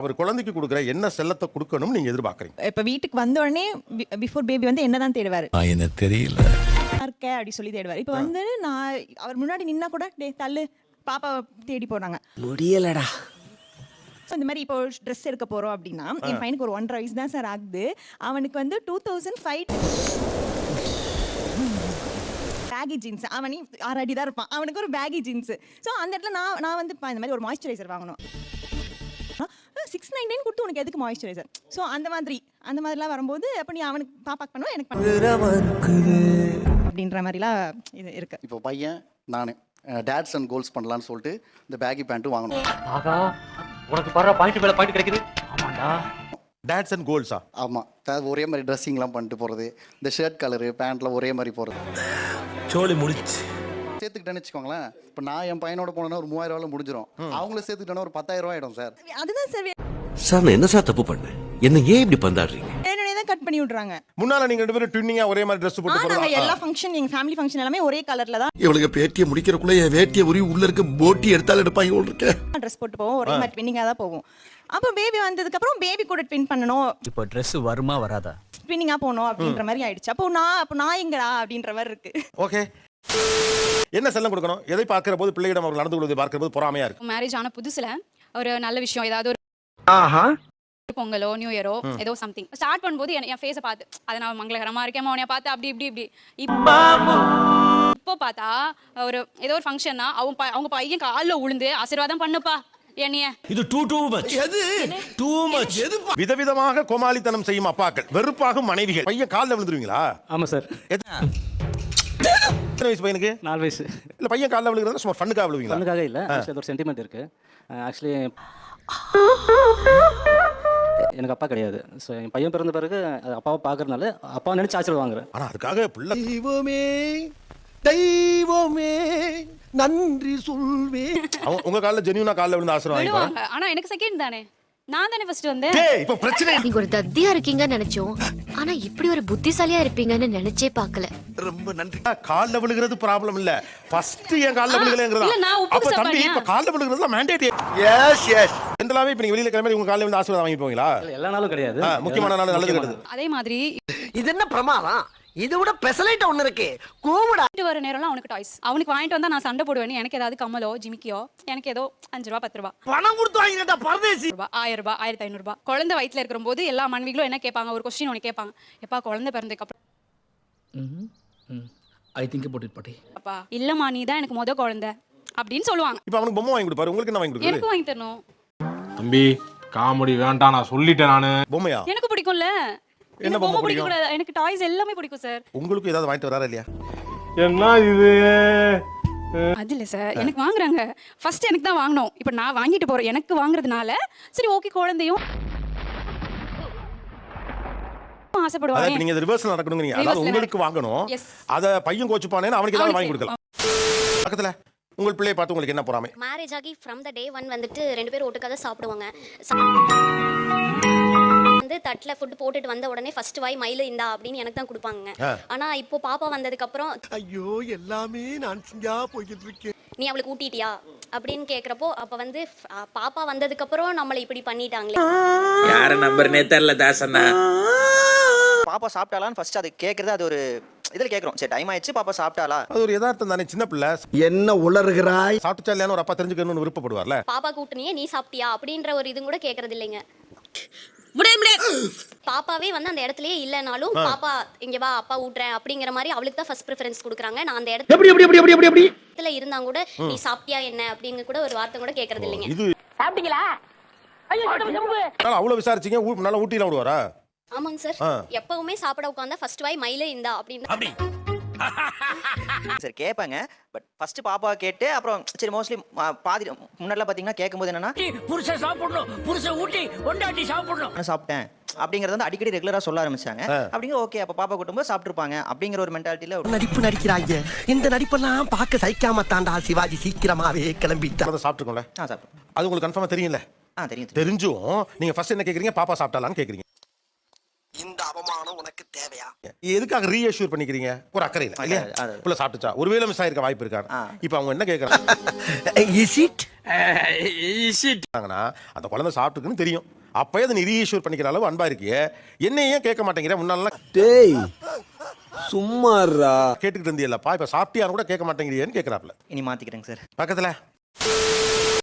அவர் குழந்தைக்கு கொடுக்குற என்ன செல்லத்தை கொடுக்கணும் நீங்க எதிர்பார்க்கறீங்க? இப்ப வீட்டுக்கு வந்த உடனே பிஃபோர் பேபி வந்து என்னதான் தேடுவாரு? எனக்கு தெரியல இருக்க அப்படி சொல்லி தேடுவாரு. இப்ப வந்து நான் அவர் முன்னாடி நின்னா கூட டேய் தள்ளு பாப்பா தேடி போறாங்க. முடியலடா. இந்த மாதிரி இப்போ ட்ரெஸ் எடுக்க போறோம் அப்படின்னா என் பையனுக்கு ஒரு 1.5 வயசு தான் சார் ஆகுது. அவனுக்கு வந்து 2005 பேகி ஜீன்ஸ். அவனி 6 அடி தான் இருப்பான். அவனுக்கு ஒரு பேகி ஜீன்ஸ். ஸோ அந்த இடத்துல நான் வந்து இந்த மாதிரி ஒரு மாய்ஸ்சரைசர் வாங்கணும். 699 கொடுத்து உனக்கு எதுக்கு மாய்ஸ்சரைசர்? ஸோ அந்த மாதிரிலாம் வரும்போது அப்போ நீ அவனுக்கு பாப்பாக்கு பண்ணுவா எனக்கு அப்படின்ற மாதிரிலாம் இது இருக்கு. இப்போ பையன் நான் டேட்ஸ் அண்ட் கோல்ஸ் பண்ணலான்னு சொல்லிட்டு இந்த பேகி பேண்ட்டும் வாங்கணும். ஆகா உனக்கு பாரு பாயிண்ட் மேல பாயிண்ட் கிடைக்குது. ஆமாடா டேட்ஸ் அண்ட் கோல்ஸா? ஆமாம், ஒரே மாதிரி ட்ரெஸ்ஸிங்லாம் பண்ணிட்டு போகிறது, இந்த ஷர்ட் கலரு பேண்ட்டில் ஒரே மாதிரி போகிறது சோலி முடிச்சு சேர்த்துக்கிட்டேன்னு வச்சுக்கோங்களேன். இப்போ நான் என் பையனோட போனேன்னா ஒரு 3000 முடிஞ்சிடும். அவங்கள சேர்த்துக்கிட்டேன்னா ஒரு 10,000 ஆகிடும் சார். அதுதான் சார் சார் நான் என்ன சார் தப்பு பண்ணேன்? என்ன ஏன் இப்படி பந்தாடுறீங்க? வேணும்னே தான் கட் பண்ணி விடுறாங்க. முன்னால நீங்க 2 பேரும் ட்வின்னிங்கா ஒரே மாதிரி Dress போட்டு நாங்க போறோம். எல்லா ஃபங்க்ஷன் எங்க ஃபேமிலி ஃபங்க்ஷன் எல்லாமே ஒரே கலர்ல தான். இவளுக்கு பேட்டியை முடிக்கிறக்குள்ள என் வேட்டியை உரி உள்ள இருக்க போட்டி எடுத்தாலும் எடுப்பாங்க போல இருக்கு. ட்ரெஸ் போட்டு போவோம், ஒரே மாதிரி ட்வின்னிங்கா தான் போவோம். அப்போ பேபி வந்ததுக்கு அப்புறம் பேபி கூட ட்வின் பண்ணணும். இப்போ Dress வருமா வராதா? ட்வின்னிங்கா போணும் அப்படின்ற மாதிரி ஆயிடுச்சு. அப்போ நான் எங்கடா அப்படின்ற மாதிரி இருக்கு. ஓகே, என்ன செல்லம் கொடுக்கணும்? எதை பார்க்கிற போது பிள்ளையிடம் அவர்கள் நடந்து கொள்வதை பார்க்கிற போது பொறாமையா இருக்கு? மேரேஜ் ஆன புதுசுல ஒரு நல்ல விஷயம் ஏதாவது ஒரு பொங்கலோ நியூ இயரோ ஏதோ சம்திங் ஸ்டார்ட் பண்ணும்போது என் ஃபேஸை பார்த்து அதை நான் மங்களகரமா இருக்கேன் உனைய பார்த்து அப்படி இப்படி இப்படி இப்போ பார்த்தா ஒரு ஏதோ ஒரு ஃபங்க்ஷன்னா அவங்க பையன் காலில் உளுந்து ஆசீர்வாதம் பண்ணுப்பா என்னைய. இது டூ மச். எது டூ மச்? எது விதவிதமாக கோமாளித்தனம் செய்யும் அப்பாக்கள், வெறுப்பாகும் மனைவிகள். பையன் காலில் விழுந்துருவீங்களா? ஆமா சார். எத்தனை வயசு பையனுக்கு? 4 வயசு. இல்ல பையன் காலில் விழுகிறது சும்மா ஃபன்னுக்காக விழுவீங்களா? ஃபன்னுக்காக இல்ல, அது ஒரு சென்டிமெண்ட் இருக்கு. ஆக்சுவலி எனக்கு அப்பா கிடையாது. ஸோ என் பையன் பிறந்த பிறகு அப்பாவை பார்க்கறதுனால அப்பா நினைச்சு ஆசீர்வாதம் வாங்குறேன். ஆனா அதுக்காக பிள்ளை தெய்வமே நன்றி சொல்வே. உங்க காலில் ஜெனியூனா காலில் விழுந்து ஆசீர்வாதம் விழுவாங்க. ஆனா எனக்கு செகண்ட் தானே, நான் தானே ஃபர்ஸ்ட் வந்தேன். இப்ப பிரச்சனை நீங்க ஒரு தத்தியா இருக்கீங்கன்னு நினைச்சோம். ஆனா இப்படி ஒரு புத்திசாலியா இருப்பீங்கன்னு நினைச்சே பார்க்கல. ரொம்ப நன்றி. காலில் விழுகிறது ப்ராப்ளம் இல்ல, ஃபர்ஸ்ட் என் காலில் விழுகிறேங்கிறதா. இல்ல நான் அப்ப உப்பு தம்பி இப்ப காலில் விழுகிறதுல மேண்டேட். Yes yes. எந்தலாவே இப்ப நீங்க வெளியில கிளம்பி உங்க காலில் விழுந்து ஆசீர்வாதம் வாங்கி போவீங்களா? எல்லா நாளும் கிடையாது, முக்கியமான நாள் நல்லது கிடையாது. அதே மாதிரி இது என்ன பிரமாதம்? இது விட பெசலைட் ஒண்ணு இருக்கு. கூவுடா. வர நேரம்லாம் அவனுக்கு டாய்ஸ் அவனுக்கு வாங்கிட்டு வந்தா நான் சண்டை போடுவேன். எனக்கு ஏதாவது கம்மலோ ஜிமிக்கியோ எனக்கு ஏதோ 5 ரூபா 10 ரூபா பணம் கொடுத்து வாங்கிட்டா பரதேசி. 1000 ரூபாய் 1500 ரூபாய். குழந்தை வயிற்றுல இருக்கிற போது எல்லா மனைவிகளும் என்ன கேட்பாங்க, ஒரு கொஸ்டின் ஒன்று கேட்பாங்க. எப்பா குழந்தை பிறந்ததுக்கு அப்புறம் ஐ திங்க் அபௌட் இட் பாட்டி. அப்பா இல்லம்மா நீ தான் எனக்கு முத குழந்தை அப்படின்னு சொல்லுவாங்க. இப்ப அவனுக்கு பொம்மை வாங்கி கொடுப்பாரு, உங்களுக்கு என்ன வாங்கி கொடுப்பாரு? எனக்கு வாங்கி தரணும். தம்பி காமெடி வேண்டாம், நான் சொல்லிட்டேன். நானு பொம்மையா? எனக்கு பிடிக்கும்ல. என்ன பொம்மை பிடிக்கும்? எனக்கு டாய்ஸ் எல்லாமே பிடிக்கும் சார். உங்களுக்கு ஏதாவது வாங்கிட்டு வராரா இல்லையா? என்ன இது? அது இல்ல சார், எனக்கு வாங்குறாங்க. ஃபர்ஸ்ட் எனக்கு தான் வாங்கணும். இப்போ நான் வாங்கிட்டு போறேன். எனக்கு வாங்குறதுனால சரி ஓகே குழந்தையும் ஆசைப்படுவாங்க. நீங்க ரிவர்ஸ்ல நடக்கணும்ங்கறீங்க. அதாவது உங்களுக்கு வாங்கணும், அத பையன் கோச்சுப்பானே அவனுக்கு ஏதாவது வாங்கி கொடுக்கலாம். பக்கத்துல உங்க பிள்ளையை பார்த்து உங்களுக்கு என்ன பொறாமை? மேரேஜ் ஆகி ஃப்ரம் த டே 1 வந்துட்டு 2 பேரும் ஒட்டுக்காக சாப்பிடுவாங்க. வந்து தட்டில் ஃபுட் போட்டுட்டு வந்த உடனே ஃபர்ஸ்ட் வாய் மயில இந்தா அப்படின்னு எனக்கு தான் கொடுப்பாங்க. ஆனா இப்போ பாப்பா வந்ததுக்கு அப்புறம் ஐயோ எல்லாமே நான் சிங்கா போயிட்டு இருக்கேன். நீ அவளுக்கு ஊட்டிட்டியா அப்படின்னு கேக்குறப்போ அப்ப வந்து பாப்பா வந்ததுக்கு அப்புறம் நம்மளை இப்படி பண்ணிட்டாங்களே. யார நம்பர்னே தெரியல தாசண்ணா. பாப்பா சாப்பிட்டாலான்னு ஃபர்ஸ்ட் அது கேக்குறது, அது ஒரு இதுல கேக்குறோம். சரி டைம் ஆயிடுச்சு பாப்பா சாப்பிட்டாளா, அது ஒரு யதார்த்தம் தானே. சின்ன பிள்ளை என்ன உளறுகிறாய்? சாப்பிட்டா இல்லையான்னு ஒரு அப்பா தெரிஞ்சுக்கணும்னு விருப்பப்படுவார்ல. பாப்பா கூட்டணியே நீ சாப்பிட்டியா அப்படின்ற ஒரு இது கூட கேக்குறது இல்லைங்க. பாப்பாவே வந்து அந்த இடத்துலயே இல்லனாலும் பாப்பா இங்க வா அப்பா ஊட்டுறேன் அப்படிங்கிற மாதிரி அவளுக்கு தான் ஃபர்ஸ்ட் ப்ரிஃபரன்ஸ் கொடுக்குறாங்க. நான் அந்த இடத்துல இருந்தா கூட நீ சாப்பிட்டியா என்ன அப்படிங்க கூட ஒரு வார்த்தை கூட கேக்குறது இல்லைங்க. இது சாப்பிட்டீங்களா? அவ்வளவு விசாரிச்சீங்க, நல்லா ஊட்டிலாம் விடுவாரா? ஆமாங்க சார், எப்பவுமே சாப்பிட உட்காந்தா ஃபர்ஸ்ட் வாய் மயில இந்தா அப்படின்னு சரி கேட்பாங்க. பட் ஃபர்ஸ்ட் பாப்பா கேட்டு அப்புறம் சரி மோஸ்ட்லி பாதி முன்னாடிலாம் பாத்தீங்கன்னா கேட்கும்போது என்னன்னா புருஷன் சாப்பிடணும், புருஷன் ஊட்டி ஒண்டாட்டி சாப்பிடணும், நான் சாப்பிட்டேன் அப்படிங்கறது வந்து அடிக்கடி ரெகுலரா சொல்ல ஆரம்பிச்சாங்க. அப்படிங்கிற ஓகே அப்ப பாப்பா கூட்டும்போது சாப்பிட்டுருப்பாங்க அப்படிங்கிற ஒரு மென்டாலிட்டியில நடிப்பு நடிக்கிறாங்க. இந்த நடிப்பெல்லாம் பார்க்க சகிக்காம தாண்டா சிவாஜி சீக்கிரமாவே கிளம்பிட்டா. சாப்பிட்டுக்கோங்களேன். சாப்பிட்டேன். அது உங்களுக்கு கன்ஃபார்மா தெரியும்ல? தெரியும். தெரிஞ்சும் நீங்க ஃபர்ஸ்ட் என்ன கேக்குறீங்க? பாப்பா சாப்பிட்டாலான்னு கேக்குறீங்க. இந்த அவமானம் உனக்கு தேவையா? எதுக்காக ரீஅஷ்யூர் பண்ணிக்கிறீங்க ஒரு அக்கறையில் இல்லையா பிள்ளை சாப்பிட்டுச்சா ஒருவேளை மிஸ் ஆயிருக்க வாய்ப்பு இருக்காங்க இப்போ அவங்க என்ன கேட்கறாங்கன்னா அந்த குழந்தை சாப்பிட்டுக்குன்னு தெரியும் அப்பயே அதை நீ ரீஅஷ்யூர் பண்ணிக்கிற அளவு அன்பா இருக்கியே என்ன ஏன் கேட்க மாட்டேங்கிற முன்னாலாம் டேய் சும்மாறா கேட்டுக்கிட்டு இருந்தியல்லப்பா இப்போ சாப்பிட்டியான்னு கூட கேட்க மாட்டேங்கிறியேன்னு கேட்கறாப்ல இனி மாத்திக்கிறேங்க சார் பக்கத்துல